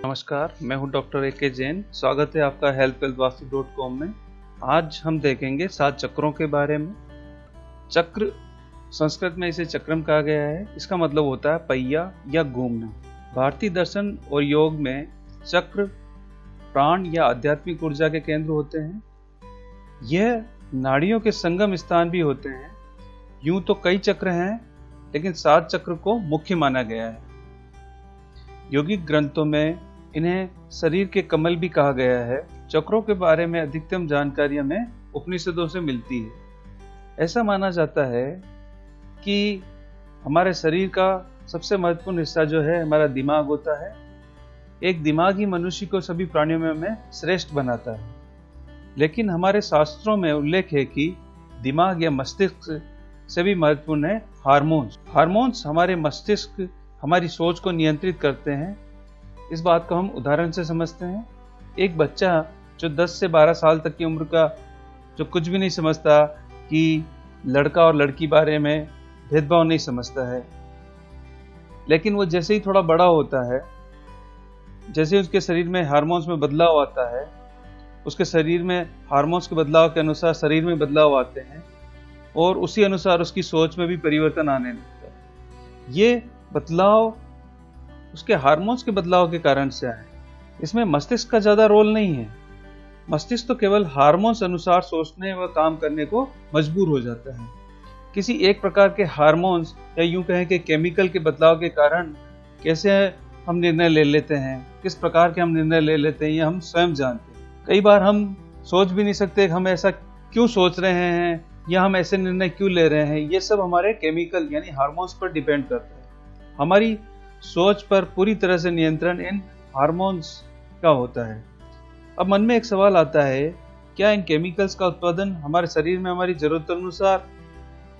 नमस्कार, मैं हूं डॉक्टर ए.के. जैन। स्वागत है आपका healthwealthvastu.com में। आज हम देखेंगे 7 चक्रों के बारे में। चक्र, संस्कृत में इसे चक्रम कहा गया है। इसका मतलब होता है पहिया या घूमना। भारतीय दर्शन और योग में चक्र प्राण या आध्यात्मिक ऊर्जा के केंद्र होते हैं। यह नाड़ियों के संगम स्थान भी होते हैं। यूं तो कई चक्र हैं, लेकिन 7 चक्र को मुख्य माना गया है। योगिक ग्रंथों में इन्हें शरीर के कमल भी कहा गया है। चक्रों के बारे में अधिकतम जानकारी हमें उपनिषदों से मिलती है। ऐसा माना जाता है कि हमारे शरीर का सबसे महत्वपूर्ण हिस्सा जो है हमारा दिमाग होता है। एक दिमाग ही मनुष्य को सभी प्राणियों में श्रेष्ठ बनाता है। लेकिन हमारे शास्त्रों में उल्लेख है कि दिमाग या मस्तिष्क से भी महत्वपूर्ण है हार्मोन्स। हार्मोन्स हमारे मस्तिष्क, हमारी सोच को नियंत्रित करते हैं। इस बात को हम उदाहरण से समझते हैं। एक बच्चा जो 10 से 12 साल तक की उम्र का, जो कुछ भी नहीं समझता, कि लड़का और लड़की बारे में भेदभाव नहीं समझता है, लेकिन वो जैसे ही थोड़ा बड़ा होता है, जैसे उसके शरीर में हार्मोन्स में बदलाव आता है, उसके शरीर में हार्मोन्स के बदलाव के अनुसार शरीर में बदलाव आते हैं और उसी अनुसार उसकी सोच में भी परिवर्तन आने लगता है। ये बदलाव उसके हार्मोन्स के बदलाव के कारण से आए। इसमें मस्तिष्क का ज्यादा रोल नहीं है। मस्तिष्क तो केवल हार्मोन्स अनुसार सोचने व काम करने को मजबूर हो जाता है। किसी एक प्रकार के हार्मोन्स या यूं कहें कि केमिकल के बदलाव के कारण कैसे हम निर्णय ले लेते हैं, किस प्रकार के हम निर्णय ले लेते हैं, ये हम स्वयं जानते हैं। कई बार हम सोच भी नहीं सकते कि हम ऐसा क्यों सोच रहे हैं या हम ऐसे निर्णय क्यों ले रहे हैं। ये सब हमारे केमिकल यानी हार्मोन्स पर डिपेंड करता है। हमारी सोच पर पूरी तरह से नियंत्रण इन हार्मोन्स का होता है। अब मन में एक सवाल आता है, क्या इन केमिकल्स का उत्पादन हमारे शरीर में हमारी जरूरत अनुसार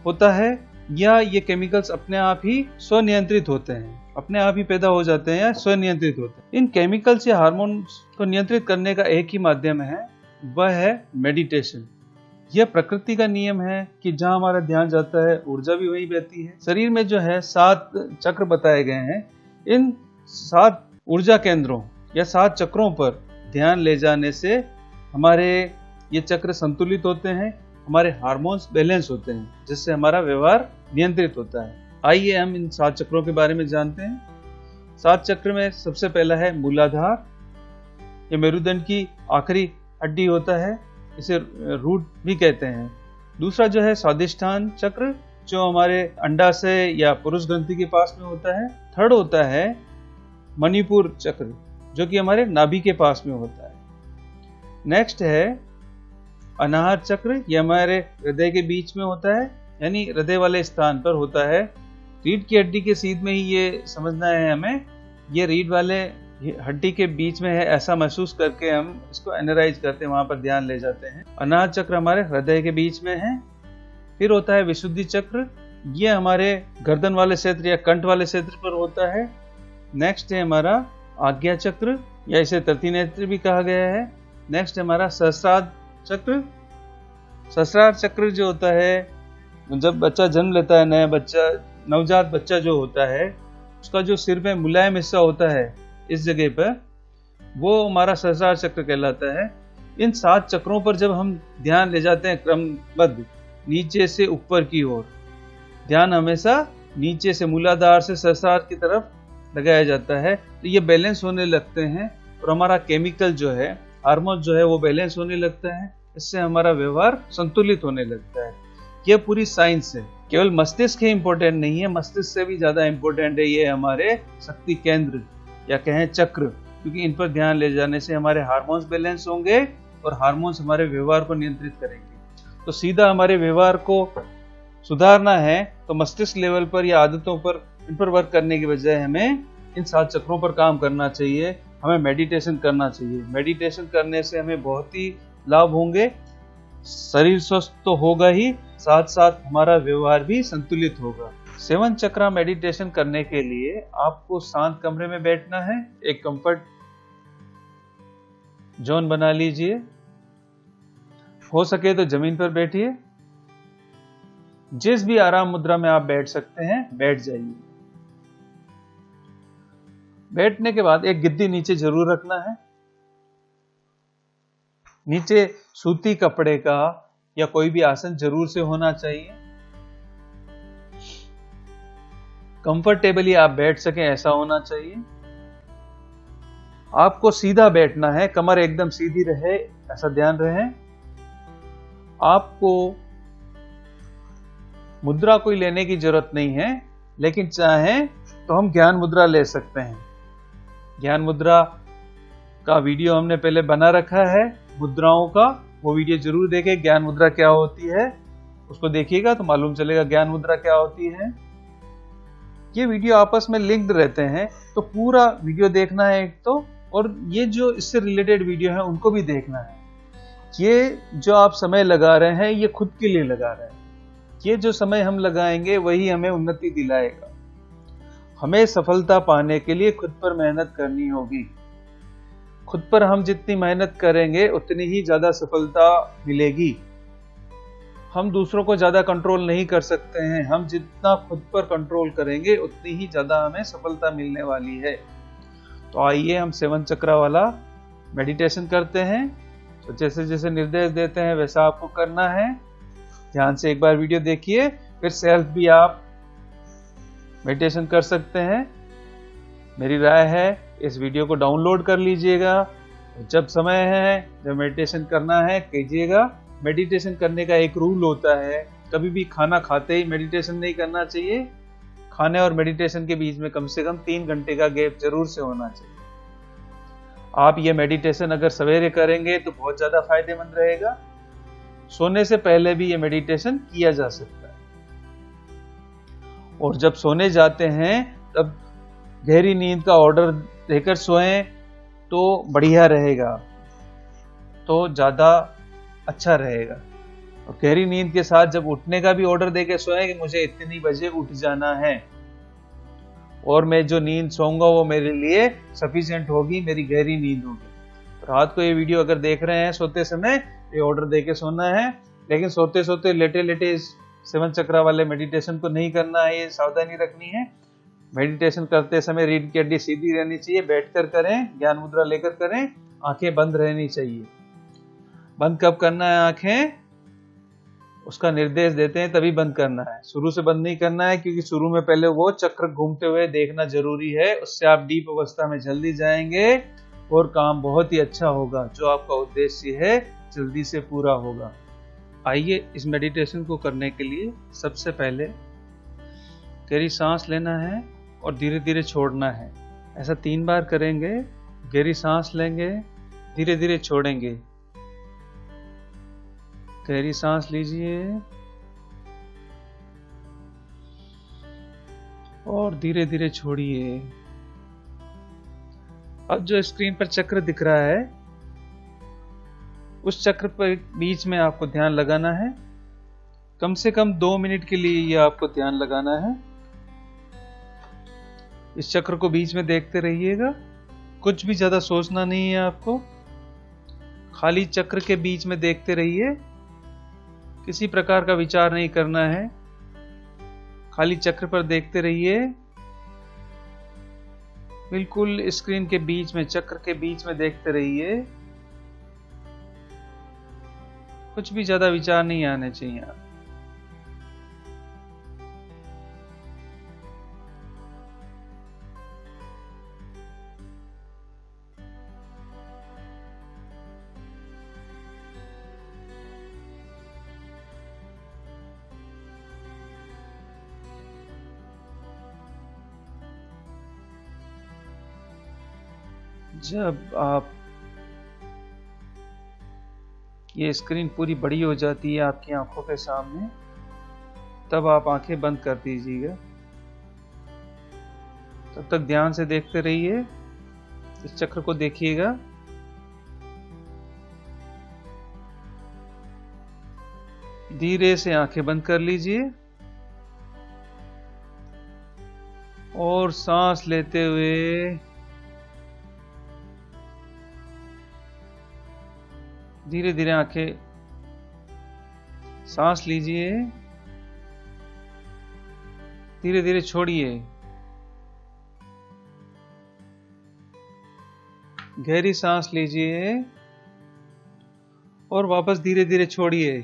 होता है या ये केमिकल्स अपने आप ही स्वनियंत्रित होते हैं, अपने आप ही पैदा हो जाते हैं या स्वनियंत्रित होते हैं? इन केमिकल्स या हार्मोन्स को नियंत्रित करने का एक ही माध्यम है, वह है मेडिटेशन। यह प्रकृति का नियम है कि जहां हमारा ध्यान जाता है ऊर्जा भी वहीं बहती है। शरीर में जो है 7 चक्र बताए गए हैं। इन 7 ऊर्जा केंद्रों या 7 चक्रों पर ध्यान ले जाने से हमारे ये चक्र संतुलित होते हैं, हमारे हार्मोन्स बैलेंस होते हैं, जिससे हमारा व्यवहार नियंत्रित होता है। आइए हम इन 7 चक्रों के बारे में जानते हैं। 7 चक्र में सबसे पहला है मूलाधार। ये मेरुदंड की आखिरी हड्डी होता है, इसे रूट भी कहते हैं। दूसरा जो है स्वादिष्ठान चक्र, जो हमारे अंडाशय या पुरुष ग्रंथि के पास में होता है। थर्ड होता है मणिपुर चक्र, जो कि हमारे नाभि के पास में होता है। नेक्स्ट है अनाहत चक्र, यह हमारे हृदय के बीच में होता है, यानी हृदय वाले स्थान पर होता है। रीढ़ की हड्डी के सीध में ही ये समझना है हमें, ये रीढ़ वाले हड्डी के बीच में है, ऐसा महसूस करके हम इसको एनालाइज करते हैं, वहां पर ध्यान ले जाते हैं। अनाहत चक्र हमारे हृदय के बीच में है। फिर होता है विशुद्धि चक्र, ये हमारे गर्दन वाले क्षेत्र या कंठ वाले क्षेत्र पर होता है। नेक्स्ट है हमारा आज्ञा चक्र, या इसे तृतीनेत्र भी कहा गया है। नेक्स्ट है हमारा सहस्रार चक्र। सहस्रार चक्र जो होता है, जब बच्चा जन्म लेता है, नया बच्चा, नवजात बच्चा जो होता है, उसका जो सिर में मुलायम हिस्सा होता है इस जगह पर, वो हमारा सहस्रार चक्र कहलाता है। इन 7 चक्रों पर जब हम ध्यान ले जाते हैं क्रमबद्ध, नीचे से ऊपर की ओर, ध्यान हमेशा नीचे से मूलाधार से सहस्रार की तरफ लगाया जाता है, तो ये बैलेंस होने लगते हैं और हमारा केमिकल जो है, हार्मोन जो है, वो बैलेंस होने लगता है। इससे हमारा व्यवहार संतुलित होने लगता है। यह पूरी साइंस है। केवल मस्तिष्क ही इंपॉर्टेंट नहीं है, मस्तिष्क से भी ज्यादा इंपॉर्टेंट है ये हमारे शक्ति केंद्र या कहें चक्र, क्योंकि इन पर ध्यान ले जाने से हमारे हार्मोन्स बैलेंस होंगे और हार्मोन्स हमारे व्यवहार को नियंत्रित करेंगे। तो सीधा हमारे व्यवहार को सुधारना है तो मस्तिष्क लेवल पर या आदतों पर, इन पर वर्क करने की बजाय हमें इन 7 चक्रों पर काम करना चाहिए। हमें मेडिटेशन करना चाहिए। मेडिटेशन करने से हमें बहुत ही लाभ होंगे। शरीर स्वस्थ तो होगा ही, साथ साथ हमारा व्यवहार भी संतुलित होगा। 7 चक्रा मेडिटेशन करने के लिए आपको शांत कमरे में बैठना है। एक कंफर्ट जोन बना लीजिए। हो सके तो जमीन पर बैठिए। जिस भी आराम मुद्रा में आप बैठ सकते हैं, बैठ जाइए। बैठने के बाद एक गिद्दी नीचे जरूर रखना है। नीचे सूती कपड़े का या कोई भी आसन जरूर से होना चाहिए। कंफर्टेबली आप बैठ सकें ऐसा होना चाहिए। आपको सीधा बैठना है, कमर एकदम सीधी रहे ऐसा ध्यान रहे। आपको मुद्रा कोई लेने की जरूरत नहीं है, लेकिन चाहें तो हम ज्ञान मुद्रा ले सकते हैं। ज्ञान मुद्रा का वीडियो हमने पहले बना रखा है मुद्राओं का, वो वीडियो जरूर देखें। ज्ञान मुद्रा क्या होती है उसको देखिएगा तो मालूम चलेगा ज्ञान मुद्रा क्या होती है। ये वीडियो आपस में लिंक्ड रहते हैं तो पूरा वीडियो देखना है एक तो, और ये जो इससे रिलेटेड वीडियो है उनको भी देखना है। ये जो आप समय लगा रहे हैं ये खुद के लिए लगा रहे हैं। ये जो समय हम लगाएंगे वही हमें उन्नति दिलाएगा। हमें सफलता पाने के लिए खुद पर मेहनत करनी होगी। खुद पर हम जितनी मेहनत करेंगे उतनी ही ज्यादा सफलता मिलेगी। हम दूसरों को ज्यादा कंट्रोल नहीं कर सकते हैं, हम जितना खुद पर कंट्रोल करेंगे उतनी ही ज्यादा हमें सफलता मिलने वाली है। तो आइए हम 7 चक्रा वाला मेडिटेशन करते हैं। तो जैसे जैसे निर्देश देते हैं वैसा आपको करना है। ध्यान से एक बार वीडियो देखिए, फिर सेल्फ भी आप मेडिटेशन कर सकते हैं। मेरी राय है इस वीडियो को डाउनलोड कर लीजिएगा। जब समय है, जब मेडिटेशन करना है कीजिएगा। मेडिटेशन करने का एक रूल होता है, कभी भी खाना खाते ही मेडिटेशन नहीं करना चाहिए। खाने और मेडिटेशन के बीच में कम से कम 3 घंटे का गैप जरूर से होना चाहिए। आप ये मेडिटेशन अगर सवेरे करेंगे तो बहुत ज्यादा फायदेमंद रहेगा। सोने से पहले भी ये मेडिटेशन किया जा सकता है। और जब सोने जाते हैं तब गहरी नींद का ऑर्डर देकर सोएं तो बढ़िया रहेगा, तो ज्यादा अच्छा रहेगा। और गहरी नींद के साथ जब उठने का भी ऑर्डर देकर सोएं कि मुझे इतनी बजे उठ जाना है और मैं जो नींद सोऊंगा वो मेरे लिए सफिशिएंट होगी, मेरी गहरी नींद होगी। रात को ये वीडियो अगर देख रहे हैं सोते समय, ये ऑर्डर देके सोना है। लेकिन सोते सोते लेटे लेटे इस 7 चक्रा वाले मेडिटेशन को नहीं करना है, ये सावधानी रखनी है। मेडिटेशन करते समय रीढ़ की हड्डी सीधी रहनी चाहिए, बैठकर करें, ज्ञान मुद्रा लेकर करें, आंखें बंद रहनी चाहिए। बंद कब करना है आंखें, उसका निर्देश देते हैं तभी बंद करना है। शुरू से बंद नहीं करना है, क्योंकि शुरू में पहले वो चक्र घूमते हुए देखना जरूरी है। उससे आप डीप अवस्था में जल्दी जाएंगे और काम बहुत ही अच्छा होगा। जो आपका उद्देश्य है जल्दी से पूरा होगा। आइए इस मेडिटेशन को करने के लिए सबसे पहले गहरी सांस लेना है और धीरे धीरे छोड़ना है। ऐसा 3 बार करेंगे। गहरी सांस लेंगे, धीरे धीरे छोड़ेंगे। गहरी सांस लीजिए और धीरे धीरे छोड़िए। अब जो स्क्रीन पर चक्र दिख रहा है उस चक्र पर बीच में आपको ध्यान लगाना है। कम से कम 2 मिनट के लिए ये आपको ध्यान लगाना है। इस चक्र को बीच में देखते रहिएगा। कुछ भी ज्यादा सोचना नहीं है आपको, खाली चक्र के बीच में देखते रहिए। किसी प्रकार का विचार नहीं करना है, खाली चक्र पर देखते रहिए। बिल्कुल स्क्रीन के बीच में, चक्र के बीच में देखते रहिए। कुछ भी ज्यादा विचार नहीं आने चाहिए। जब आप ये स्क्रीन पूरी बड़ी हो जाती है आपकी आंखों के सामने, तब आप आंखें बंद कर दीजिएगा। तब तक ध्यान से देखते रहिए, इस चक्र को देखिएगा। धीरे से आंखें बंद कर लीजिए और सांस लेते हुए धीरे धीरे आंखें, सांस लीजिए, धीरे धीरे छोड़िए। गहरी सांस लीजिए और वापस धीरे धीरे छोड़िए।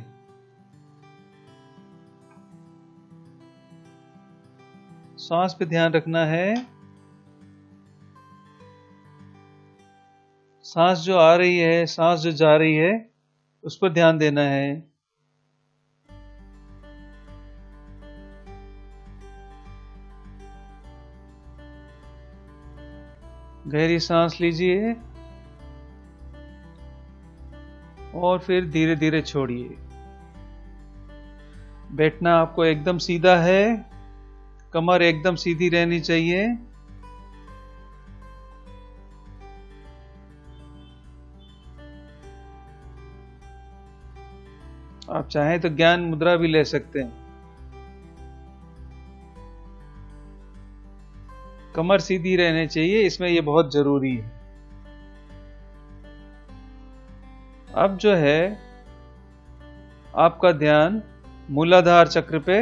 सांस पे ध्यान रखना है। सांस जो आ रही है, सांस जो जा रही है, उस पर ध्यान देना है। गहरी सांस लीजिए और फिर धीरे धीरे छोड़िए। बैठना आपको एकदम सीधा है, कमर एकदम सीधी रहनी चाहिए। आप चाहें तो ज्ञान मुद्रा भी ले सकते हैं। कमर सीधी रहनी चाहिए, इसमें यह बहुत जरूरी है। अब जो है आपका ध्यान मूलाधार चक्र पे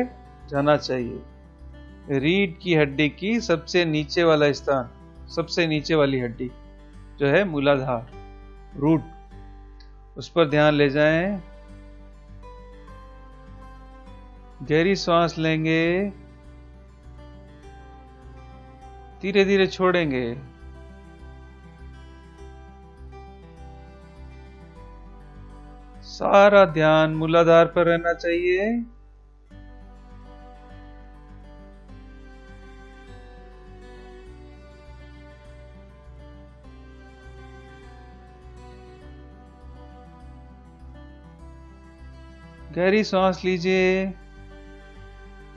जाना चाहिए। रीढ़ की हड्डी की सबसे नीचे वाला स्थान, सबसे नीचे वाली हड्डी जो है मूलाधार, रूट, उस पर ध्यान ले जाएं। गहरी सांस लेंगे, धीरे धीरे छोड़ेंगे। सारा ध्यान मूलाधार पर रहना चाहिए। गहरी सांस लीजिए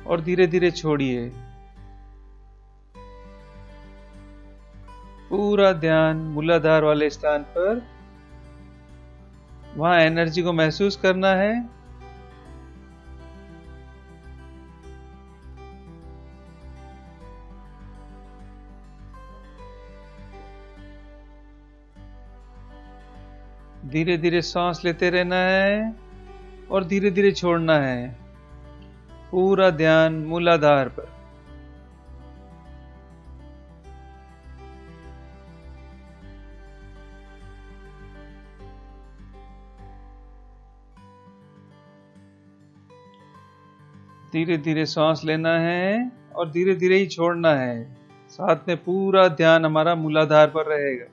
और धीरे धीरे छोड़िए। पूरा ध्यान मूलाधार वाले स्थान पर, वहां एनर्जी को महसूस करना है। धीरे धीरे सांस लेते रहना है और धीरे धीरे छोड़ना है। पूरा ध्यान मूलाधार पर। धीरे धीरे सांस लेना है और धीरे धीरे ही छोड़ना है। साथ में पूरा ध्यान हमारा मूलाधार पर रहेगा।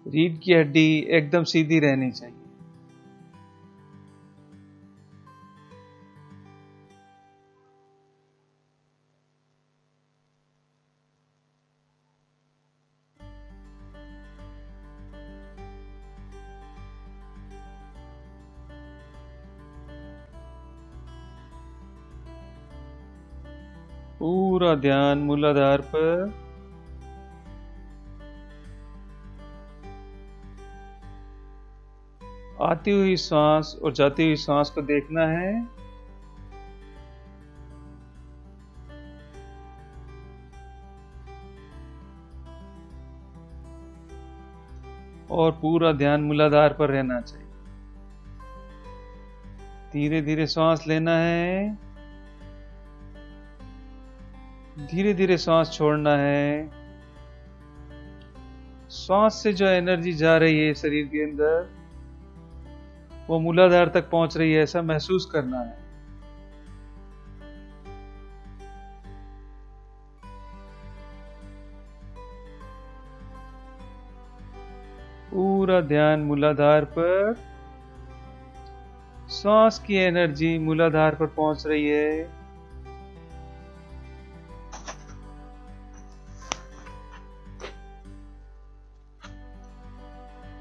रीढ़ की हड्डी एकदम सीधी रहनी चाहिए। पूरा ध्यान मूलाधार पर। आती हुई सांस और जाती हुई सांस को देखना है। और पूरा ध्यान मूलाधार पर रहना चाहिए। धीरे धीरे सांस लेना है, धीरे धीरे सांस छोड़ना है। सांस से जो एनर्जी जा रही है शरीर के अंदर, वो मूलाधार तक पहुंच रही है, ऐसा महसूस करना है। पूरा ध्यान मूलाधार पर। सांस की एनर्जी मूलाधार पर पहुंच रही है।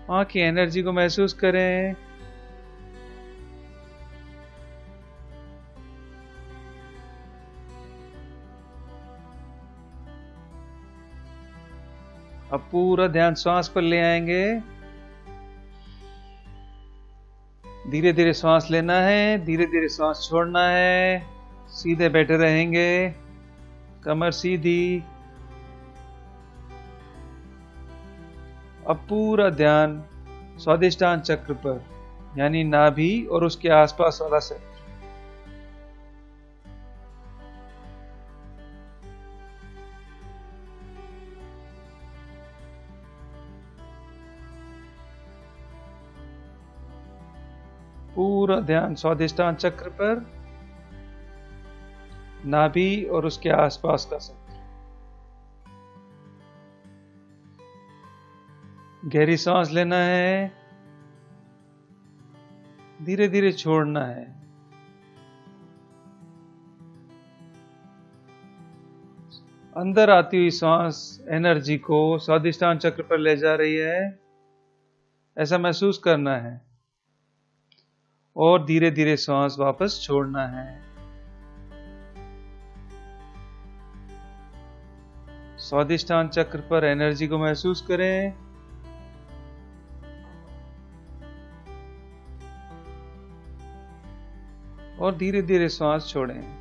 वहां की एनर्जी को महसूस करें। अब पूरा ध्यान श्वास पर ले आएंगे। धीरे धीरे सांस लेना है, धीरे धीरे सांस छोड़ना है। सीधे बैठे रहेंगे, कमर सीधी। अब पूरा ध्यान स्वादिष्टान चक्र पर, यानी नाभि और उसके आसपास वाला से। पूरा ध्यान स्वादिष्टान चक्र पर, नाभि और उसके आसपास का क्षेत्र। गहरी सांस लेना है, धीरे धीरे छोड़ना है। अंदर आती हुई सांस एनर्जी को स्वादिष्टान चक्र पर ले जा रही है, ऐसा महसूस करना है। और धीरे धीरे सांस वापस छोड़ना है। स्वादिष्टान चक्र पर एनर्जी को महसूस करें। और धीरे धीरे सांस छोड़ें।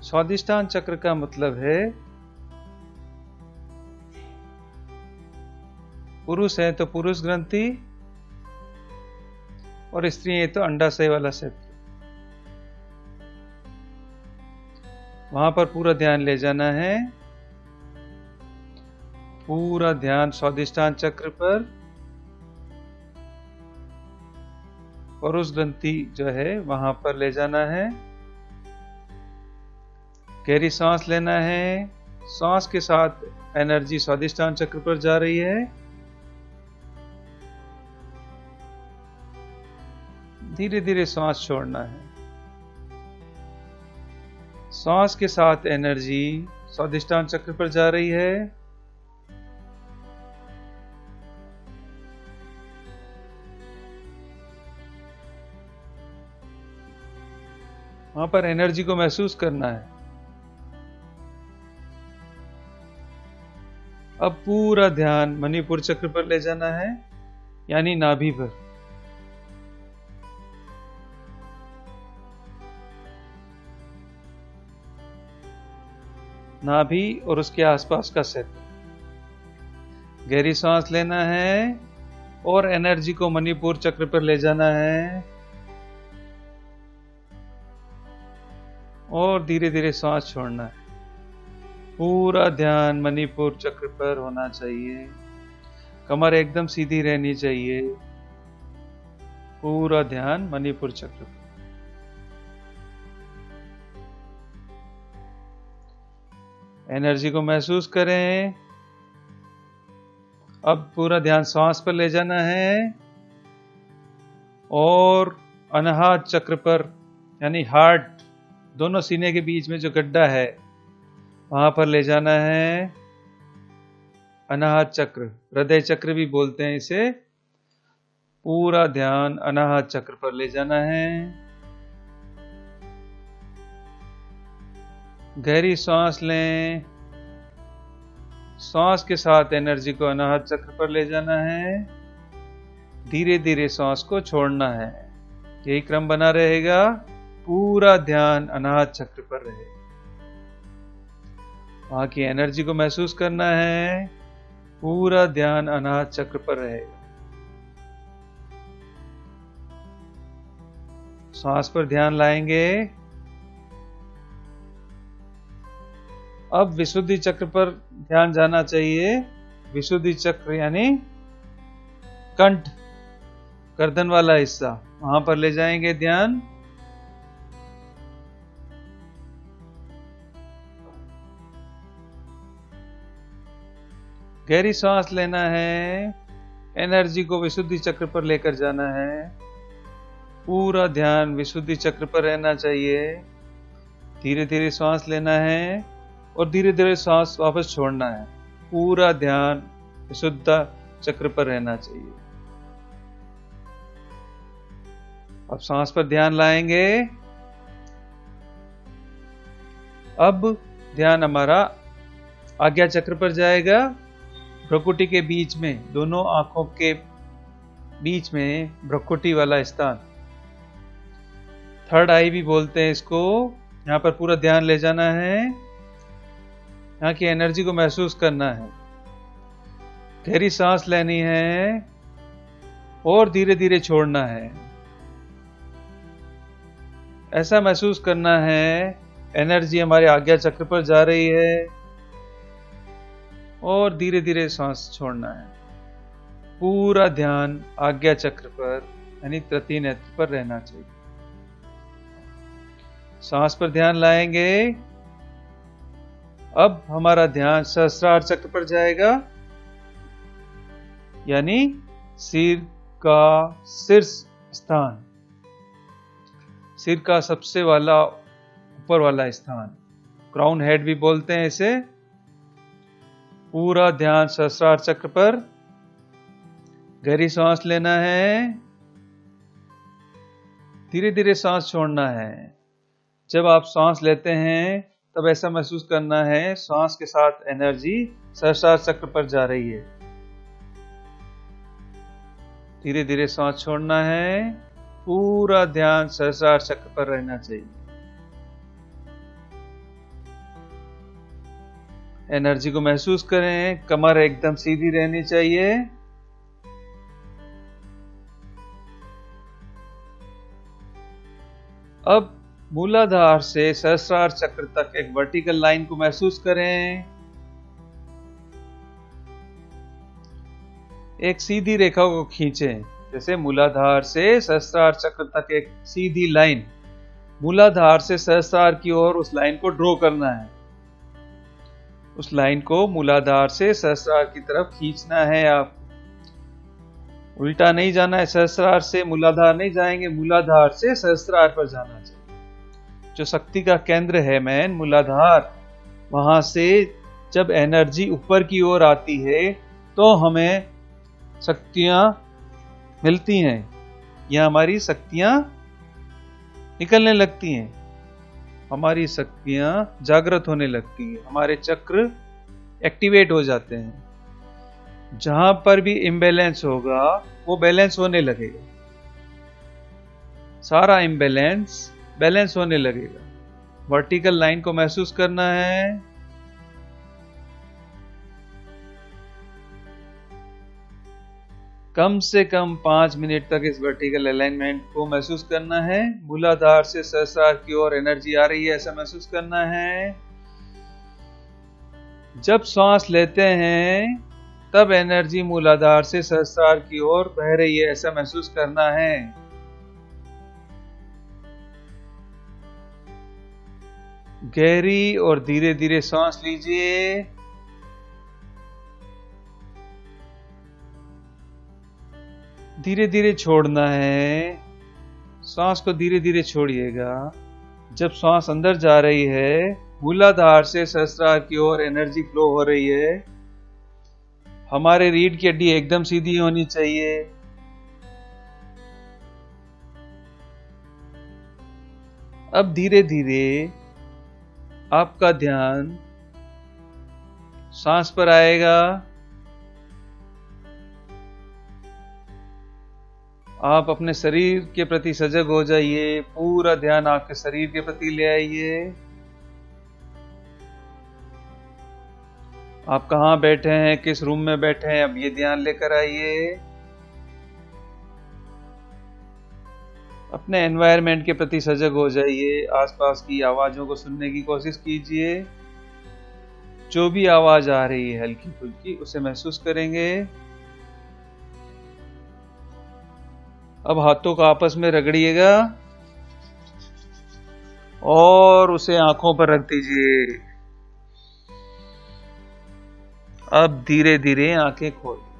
स्वादिष्टान चक्र का मतलब है, पुरुष है तो पुरुष ग्रंथि और स्त्री है तो अंडाशय वाला क्षेत्र। वहां पर पूरा ध्यान ले जाना है। पूरा ध्यान स्वादिष्टान चक्र पर, पुरुष ग्रंथि जो है वहां पर ले जाना है। गहरी सांस लेना है। सांस के साथ एनर्जी स्वादिष्टान चक्र पर जा रही है। धीरे धीरे सांस छोड़ना है। सांस के साथ एनर्जी स्वादिष्टान चक्र पर जा रही है। वहां पर एनर्जी को महसूस करना है। अब पूरा ध्यान मणिपुर चक्र पर ले जाना है, यानी नाभि पर। नाभि और उसके आसपास का क्षेत्र। गहरी सांस लेना है और एनर्जी को मणिपुर चक्र पर ले जाना है। और धीरे धीरे सांस छोड़ना है। पूरा ध्यान मणिपुर चक्र पर होना चाहिए। कमर एकदम सीधी रहनी चाहिए। पूरा ध्यान मणिपुर चक्र पर। एनर्जी को महसूस करें। अब पूरा ध्यान सांस पर ले जाना है और अनाहत चक्र पर, यानी हार्ट, दोनों सीने के बीच में जो गड्ढा है वहां पर ले जाना है। अनाहत चक्र, हृदय चक्र भी बोलते हैं इसे। पूरा ध्यान अनाहत चक्र पर ले जाना है। गहरी सांस लें। सांस के साथ एनर्जी को अनाहत चक्र पर ले जाना है। धीरे धीरे सांस को छोड़ना है। यही क्रम बना रहेगा। पूरा ध्यान अनाहत चक्र पर रहे। वहां की एनर्जी को महसूस करना है। पूरा ध्यान अनाहत चक्र पर रहेगा। सांस पर ध्यान लाएंगे। अब विशुद्धि चक्र पर ध्यान जाना चाहिए। विशुद्धि चक्र यानी कंठ, गर्दन वाला हिस्सा, वहां पर ले जाएंगे ध्यान। गहरी सांस लेना है। एनर्जी को विशुद्धि चक्र पर लेकर जाना है। पूरा ध्यान विशुद्धि चक्र पर रहना चाहिए। धीरे धीरे सांस लेना है और धीरे धीरे सांस वापस छोड़ना है। पूरा ध्यान विशुद्ध चक्र पर रहना चाहिए। अब सांस पर ध्यान लाएंगे। अब ध्यान हमारा आज्ञा चक्र पर जाएगा। भ्रुकुटी के बीच में, दोनों आंखों के बीच में भ्रुकुटी वाला स्थान, थर्ड आई भी बोलते हैं इसको। यहां पर पूरा ध्यान ले जाना है। यहां की एनर्जी को महसूस करना है। गहरी सांस लेनी है और धीरे धीरे छोड़ना है। ऐसा महसूस करना है एनर्जी हमारे आज्ञा चक्र पर जा रही है और धीरे धीरे सांस छोड़ना है। पूरा ध्यान आज्ञा चक्र पर यानी तृतीय नेत्र पर रहना चाहिए। सांस पर ध्यान लाएंगे। अब हमारा ध्यान सहस्त्रार चक्र पर जाएगा, यानी सिर का शीर्ष स्थान, सिर का सबसे वाला ऊपर वाला स्थान, क्राउन हेड भी बोलते हैं इसे। पूरा ध्यान सहस्त्रार चक्र पर। गहरी सांस लेना है, धीरे धीरे सांस छोड़ना है। जब आप सांस लेते हैं तब ऐसा महसूस करना है सांस के साथ एनर्जी सहस्त्रार चक्र पर जा रही है। धीरे धीरे सांस छोड़ना है। पूरा ध्यान सहस्त्रार चक्र पर रहना चाहिए। एनर्जी को महसूस करें। कमर एकदम सीधी रहनी चाहिए। अब मूलाधार से सहस्त्रार चक्र तक एक वर्टिकल लाइन को महसूस करें। एक सीधी रेखा को खींचें, जैसे मूलाधार से सहस्त्रार चक्र तक एक सीधी लाइन, मूलाधार से सहस्त्रार की ओर उस लाइन को ड्रॉ करना है। उस लाइन को मूलाधार से सहस्त्रार की तरफ खींचना है। आप उल्टा नहीं जाना है, सहस्त्रार से मूलाधार नहीं जाएंगे, मूलाधार से सहस्त्रार पर जाना चाहिए। जो शक्ति का केंद्र है मैन मूलाधार, वहां से जब एनर्जी ऊपर की ओर आती है तो हमें शक्तियां मिलती हैं, या हमारी शक्तियां निकलने लगती हैं, हमारी शक्तियां जागृत होने लगती हैं, हमारे चक्र एक्टिवेट हो जाते हैं। जहां पर भी इम्बैलेंस होगा वो बैलेंस होने लगेगा, सारा इम्बैलेंस बैलेंस होने लगेगा। वर्टिकल लाइन को महसूस करना है। कम से कम 5 मिनट तक इस वर्टिकल अलाइनमेंट को महसूस करना है। मूलाधार से सहस्त्रार की ओर एनर्जी आ रही है, ऐसा महसूस करना है। जब सांस लेते हैं तब एनर्जी मूलाधार से सहस्त्रार की ओर बह रही है, ऐसा महसूस करना है। गहरी और धीरे धीरे सांस लीजिए। धीरे धीरे छोड़ना है। सांस को धीरे धीरे छोड़िएगा। जब सांस अंदर जा रही है, मूलाधार से सहस्त्रार की ओर एनर्जी फ्लो हो रही है। हमारे रीढ़ की हड्डी एकदम सीधी होनी चाहिए। अब धीरे धीरे आपका ध्यान सांस पर आएगा। आप अपने शरीर के प्रति सजग हो जाइए। पूरा ध्यान आपके शरीर के प्रति ले आइए। आप कहां बैठे हैं, किस रूम में बैठे हैं, अब ये ध्यान लेकर आइए। अपने एनवायरनमेंट के प्रति सजग हो जाइए। आसपास की आवाजों को सुनने की कोशिश कीजिए। जो भी आवाज आ रही है हल्की फुल्की, उसे महसूस करेंगे। अब हाथों को आपस में रगड़िएगा और उसे आंखों पर रख दीजिए। अब धीरे धीरे आंखें खोल दीजिए।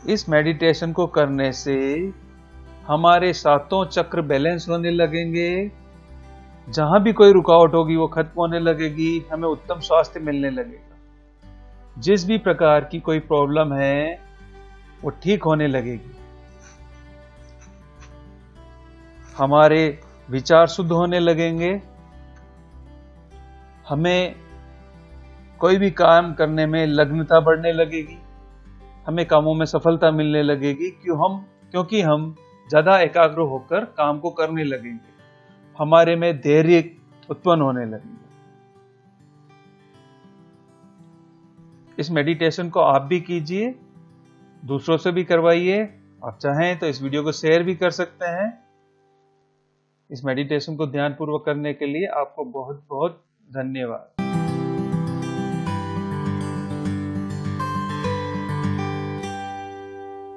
इस मेडिटेशन को करने से हमारे सातों चक्र बैलेंस होने लगेंगे। जहां भी कोई रुकावट होगी वो खत्म होने लगेगी। हमें उत्तम स्वास्थ्य मिलने लगेगा। जिस भी प्रकार की कोई प्रॉब्लम है वो ठीक होने लगेगी। हमारे विचार शुद्ध होने लगेंगे। हमें कोई भी काम करने में लग्नता बढ़ने लगेगी। हमें कामों में सफलता मिलने लगेगी। क्योंकि हम ज्यादा एकाग्र होकर काम को करने लगेंगे। हमारे में धैर्य उत्पन्न होने लगेगा। इस मेडिटेशन को आप भी कीजिए, दूसरों से भी करवाइए। आप चाहें तो इस वीडियो को शेयर भी कर सकते हैं। इस मेडिटेशन को ध्यानपूर्वक करने के लिए आपको बहुत बहुत धन्यवाद।